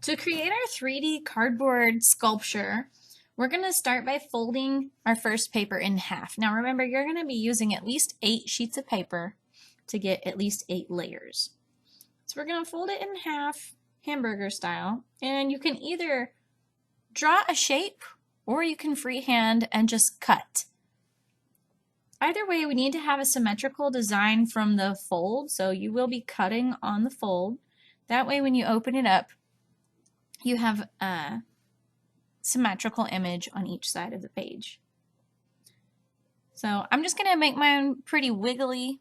To create our 3D cardboard sculpture, we're going to start by folding our first paper in half. Now remember, you're going to be using at least 8 sheets of paper to get at least 8 layers. So we're going to fold it in half, hamburger style, and you can either draw a shape or you can freehand and just cut. Either way, we need to have a symmetrical design from the fold, so you will be cutting on the fold. That way when you open it up, you have a symmetrical image on each side of the page. So I'm just going to make mine pretty wiggly.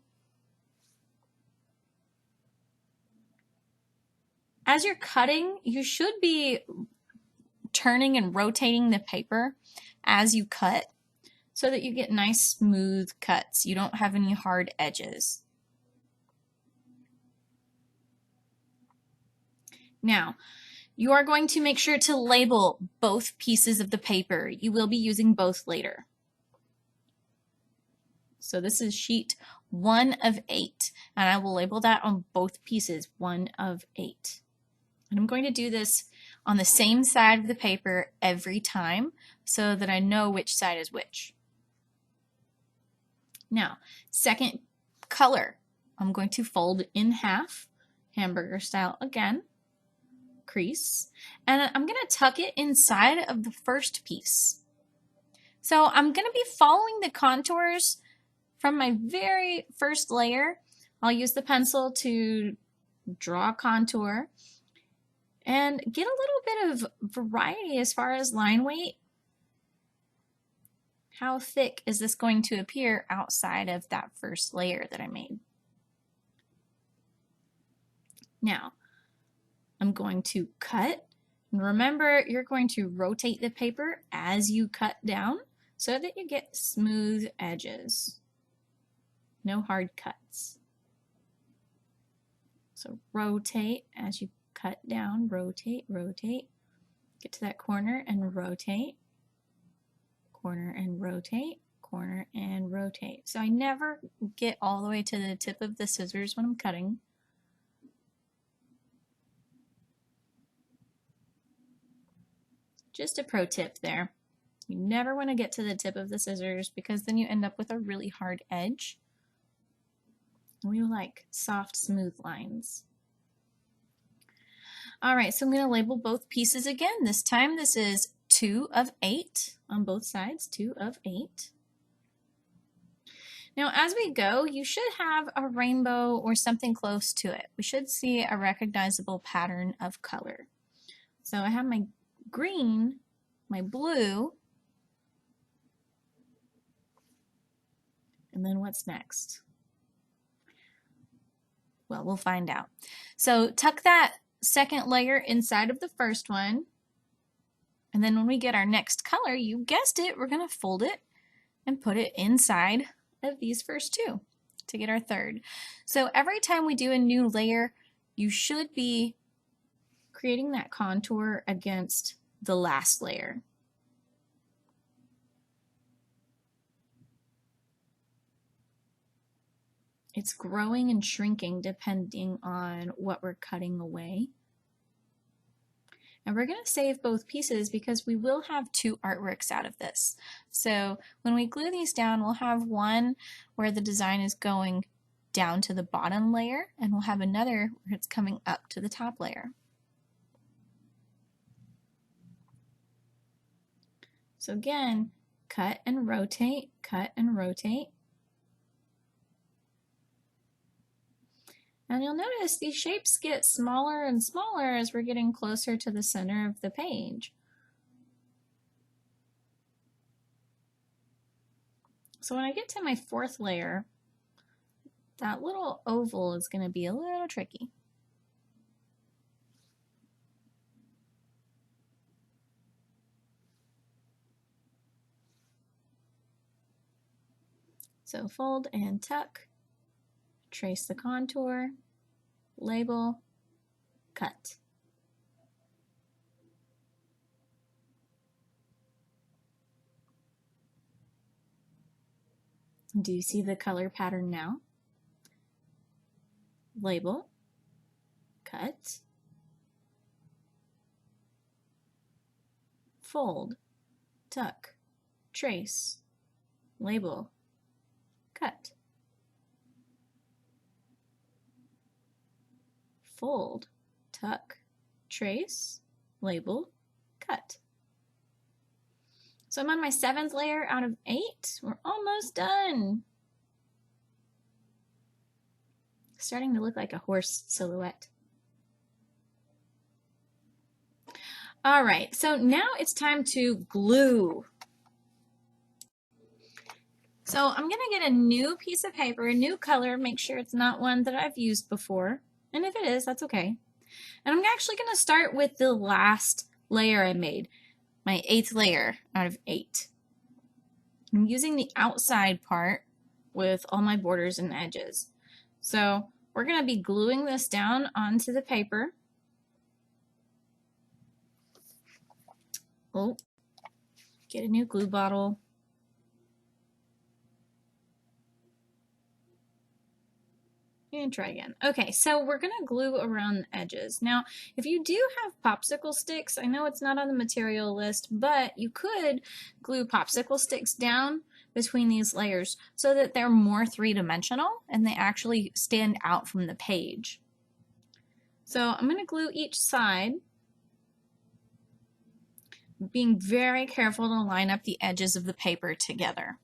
As you're cutting, you should be turning and rotating the paper as you cut so that you get nice smooth cuts. You don't have any hard edges. Now, you are going to make sure to label both pieces of the paper. You will be using both later. So this is sheet 1 of 8, and I will label that on both pieces, 1 of 8. And I'm going to do this on the same side of the paper every time so that I know which side is which. Now, second color, I'm going to fold in half, hamburger style again, crease, and I'm going to tuck it inside of the first piece. So I'm going to be following the contours from my very first layer. I'll use the pencil to draw a contour and get a little bit of variety as far as line weight. How thick is this going to appear outside of that first layer that I made? Now, I'm going to cut. And remember, you're going to rotate the paper as you cut down so that you get smooth edges. No hard cuts. So rotate as you cut down, rotate, rotate. Get to that corner and rotate. Corner and rotate, corner and rotate. So I never get all the way to the tip of the scissors when I'm cutting. Just a pro tip there. You never want to get to the tip of the scissors because then you end up with a really hard edge. We like soft, smooth lines. All right, so I'm going to label both pieces again. This time this is 2 of 8 on both sides, 2 of 8. Now as we go, you should have a rainbow or something close to it. We should see a recognizable pattern of color. So I have my green, my blue, and then what's next? Well, we'll find out. So tuck that second layer inside of the first one. And then when we get our next color, you guessed it, we're going to fold it and put it inside of these first two to get our third. So every time we do a new layer, you should be creating that contour against the last layer. It's growing and shrinking depending on what we're cutting away. And we're going to save both pieces because we will have 2 artworks out of this. So when we glue these down, we'll have one where the design is going down to the bottom layer, and we'll have another where it's coming up to the top layer. So again, cut and rotate, cut and rotate. And you'll notice these shapes get smaller and smaller as we're getting closer to the center of the page. So when I get to my 4th layer, that little oval is going to be a little tricky. So fold and tuck. Trace the contour, label, cut. Do you see the color pattern now? Label, cut, fold, tuck, trace, label, cut. Fold, tuck, trace, label, cut. So I'm on my 7th layer out of 8. We're almost done. Starting to look like a horse silhouette. All right, so now it's time to glue. So I'm gonna get a new piece of paper, a new color, make sure it's not one that I've used before. And if it is, that's okay. And I'm actually gonna start with the last layer I made, my 8th layer out of 8. I'm using the outside part with all my borders and edges. So we're gonna be gluing this down onto the paper. Oh, get a new glue bottle. And try again. Okay, so we're gonna glue around the edges. Now, if you do have popsicle sticks, I know it's not on the material list, but you could glue popsicle sticks down between these layers so that they're more three-dimensional and they actually stand out from the page. So I'm gonna glue each side, being very careful to line up the edges of the paper together.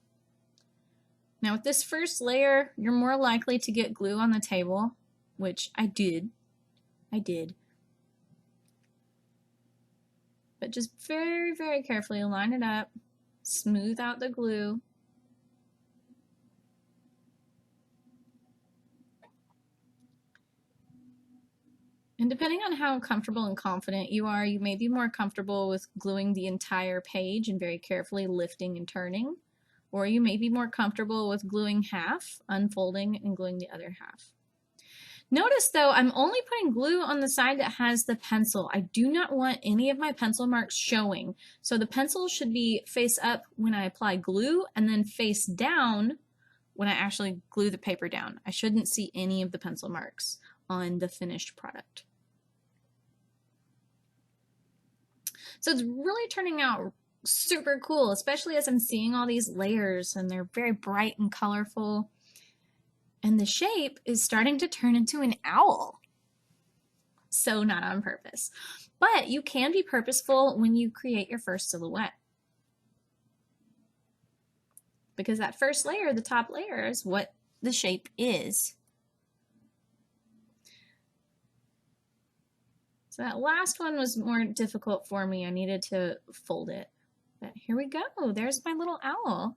Now with this first layer, you're more likely to get glue on the table, which I did. But just very, very carefully line it up, smooth out the glue. And depending on how comfortable and confident you are, you may be more comfortable with gluing the entire page and very carefully lifting and turning. Or you may be more comfortable with gluing half, unfolding, and gluing the other half. Notice though, I'm only putting glue on the side that has the pencil. I do not want any of my pencil marks showing. So the pencil should be face up when I apply glue and then face down when I actually glue the paper down. I shouldn't see any of the pencil marks on the finished product. So it's really turning out super cool, especially as I'm seeing all these layers and they're very bright and colorful. And the shape is starting to turn into an owl. So not on purpose. But you can be purposeful when you create your first silhouette. Because that first layer, the top layer, is what the shape is. So that last one was more difficult for me. I needed to fold it. But here we go. There's my little owl.